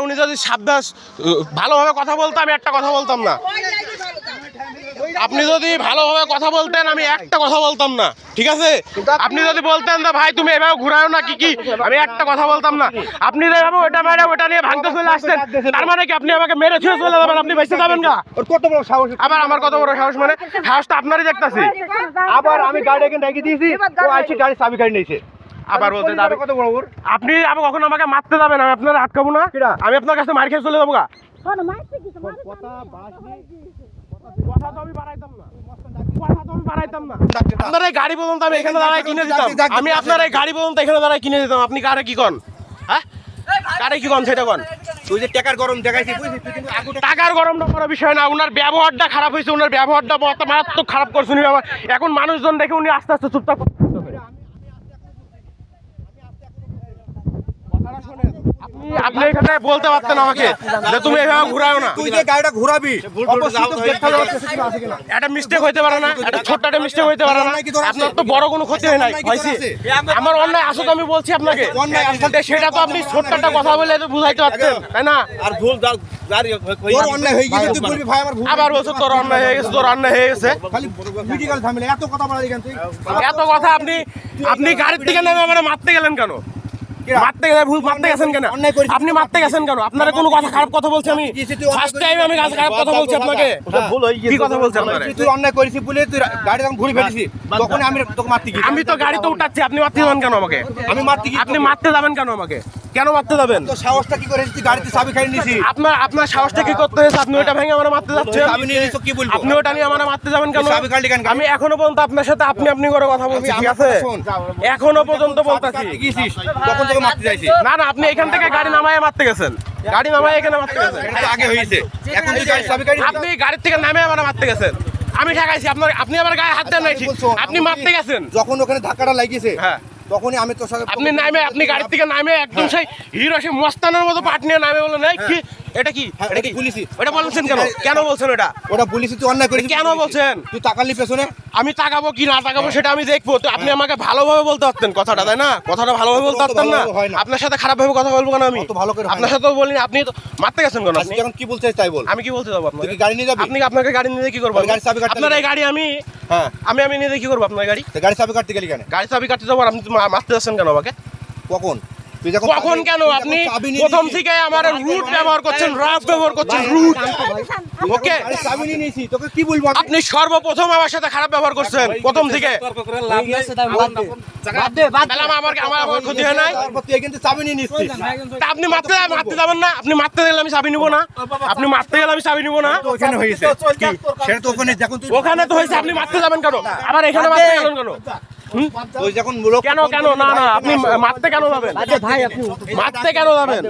উনি যদি সাবধান ভালোভাবে কথা বলতো আমি একটা কথা বলতাম না। আপনি যদি ভালোভাবে কথা বলতেন আমি একটা কথা বলতাম না, ঠিক আছে? আপনি যদি বলতেন না ভাই তুমি এভাবে ঘুরাও না কি আমি একটা কথা বলতাম না। আপনি যেভাবে ওটা মেরে ওটা নিয়ে ভাঙতে চলে আসছেন, তার মানে কি আপনি আমাকে মেরে ছুঁয়ে চলে যাবেন? আপনি বেঁচে যাবেন না? কত বড় সাহস! আবার আমার কত বড় সাহস? মানে সাহসটা আপনারই দেখতাছি। আবার আমি গাড়ি এখানে রেখে দিয়েছি, ও আইছে গাড়ি চাবি কাড়ি নিয়েছে। আবার বলতে যাবে কত বড় ওর! আপনি আবার কখনো আমাকে মারতে যাবেন, আমি আপনার আটকাবো না। আমি আপনার কাছে মার খেয়ে চলে যাবো গা। কথা তো আমি বাড়াইতাম না, কথা তো আমি বাড়াইতাম না। আপনার এই গাড়ি পর্যন্ত আমি এখানে দাঁড়ায় কিনে দিতাম। আমি আপনার এই গাড়ি পর্যন্ত এখানে দাঁড়ায় কিনে দিতাম। আপনি কারে কি কন? হ্যাঁ, কারে কি কন সেটা কন। তুই যে টাকার গরম দেখাইছিস, বুঝছিস? তুই কিন্তু আগুটা টাকার গরম না করার বিষয় না, ওনার ব্যবহারটা খারাপ হয়েছে, ওনার ব্যবহারটা মারাত্মক খারাপ করছে উনি। এখন মানুষজন দেখে উনি আস্তে আস্তে চুপচাপ। আপনি এখানে বলতে পারতেন আমাকে যে তুমি এভাবে ঘুরাও না। তুই যে গাড়িটা ঘুরাবি, একটা মিস্টেক হইতে পারে না, একটা ছোট্ট একটা মিস্টেক হইতে পারে না। আপনার তো বড় কোনো ক্ষতি হয় নাই, হয়েছে আমার অন্যায় আসো তো আমি বলছি আপনাকে, সেটা তো আপনি ছোট্ট একটা কথা বলে তো বুঝাইতে পারতেন, তাই না? আর ভুল অন্যায় হয়ে গেছে, তুই বলবি ভাই আমার ভুল। আবার বলছো তোর অন্যায় হয়ে গেছে, তোর অন্যায় হয়ে গেছে। খালি মেডিকেল ঝামেলা, এত কথা বলা দিকেন তুই। এত কথা আপনি গাড়ির থেকে নেমে আমার মারতে গেলেন কেন? মারতে গেছেন কেন? আপনি মারতে গেছেন কেন? আপনার কোনো কথা খারাপ কথা বলছি আমি? ফার্স্ট টাইম আমি খারাপ কথা বলছি আপনাকে? কি কথা বলছি আপনাকে? তুই অন্যায় করেছিস বলে তুই গাড়ি যখন ঘুরে ফেলেছিস, তখন আমি তোকে মারতে গিয়েছি। আমি তো গাড়ি তো উঠাচ্ছি, আপনি মারতে যাবেন কেন আমাকে? আমি মারতে গিয়ে আপনি মারতে যাবেন কেন আমাকে? কেন মারতে যাবেন? তো সাহসটা কি করেছিস? তুই গাড়িতে চাবি খাইয়ে নিয়েছিস। আপনার সাহসটা কি করতে হয়েছে? আপনি ওটা ভেঙে আমার মারতে যাচ্ছেন। চাবি নিয়ে নিয়েছিস, কি বলবো? আপনি ওটা নিয়ে আমার মারতে যাবেন কেন? চাবি কাটলি কেন? আমি এখনো পর্যন্ত আপনার সাথে আপনি করে কথা বলছি, ঠিক আছে? এখনো পর্যন্ত বলতাছি। গিয়েছিস তখন তোকে মারতে চাইছি। না না, আপনি এখান থেকে গাড়ি নামায় মারতে গেছেন, গাড়ি নামায় এখানে মারতে গেছেন। এটা তো আগে হয়েছে, এখন তুই গাড়ি চাবি কাটলি। আপনি গাড়ির থেকে নামে আমার মারতে গেছেন, আমি ঠেকাইছি। আপনি আমার গায়ে হাত দেন নাই, আপনি মারতে গেছেন। যখন ওখানে ধাক্কাটা লাগিয়েছে, হ্যাঁ, তখনই আমি তোর সাথে আপনি গাড়ির থেকে নামে একদম সেই হিরো সেই মস্তানের মতো পাট নিয়ে নামে বলেন এই কি এটা কি এটা কি পুলিশই। এটা বলছেন কেন? কেন বলছেন এটা? ওটা পুলিশই, তুই অন্যায় করেছিস। কেন বলছেন? তুই তাকালি পেছনে, আমি তাকাবো কি না তাকাবো সেটা আমি দেখবো। তো আপনি আমাকে ভালোভাবে বলতে পারতেন কথাটা, তাই না? কথাটা ভালোভাবে বলতে পারতেন না? আপনার সাথে খারাপ ভাবে কথা বলবো কেন আমি? তো ভালো করে আপনার সাথেও বলিনি, আপনি তো মারতে গেছেন কেন? আপনি এখন কি বলছিস তাই বল। আমি কি বলতে যাবো আপনাকে? তুই কি গাড়ি নিয়ে যাবি? আপনাকে গাড়ি নিয়ে কি করবো? গাড়ির চাবি কাটতে আপনার এই গাড়ি হ্যাঁ আমি নিয়ে কি করবো আপনার গাড়ি? গাড়ি চাবি কাটতে গেলি কেন? গাড়ি চাবি কাটতে যাবো আর আপনি মারতে যাচ্ছেন কেন আমাকে? কখন? তুই যখন কখন কেন? আপনি প্রথম থেকে আমার রুট ব্যবহার করছেন, রাফ ব্যবহার করছেন, রুট। ওকে, চাবি নিয়ে নিয়েছি, তোকে কি বলবো? আপনি সর্বপ্রথম আমার সাথে খারাপ ব্যবহার করছেন প্রথম থেকে। আমার ক্ষতি হয় নাই। তুই কিন্তু চাবি নিয়ে নিচ্ছিস। তা আপনি মারতে যাবেন না? আপনি মারতে গেলে আমি চাবি নিব না? আপনি মারতে গেলে আমি চাবি নিব না? ওখানে হয়েছে কি? সেটা তো ওখানে যখন তুই ওখানে তো হয়েছে, আপনি মারতে যাবেন কেন? আবার এখানে মারতে গেলেন কেন? তুই যখন কেন না না, আপনি মারতে কেন যাবেন? মারতে কেন যাবেন?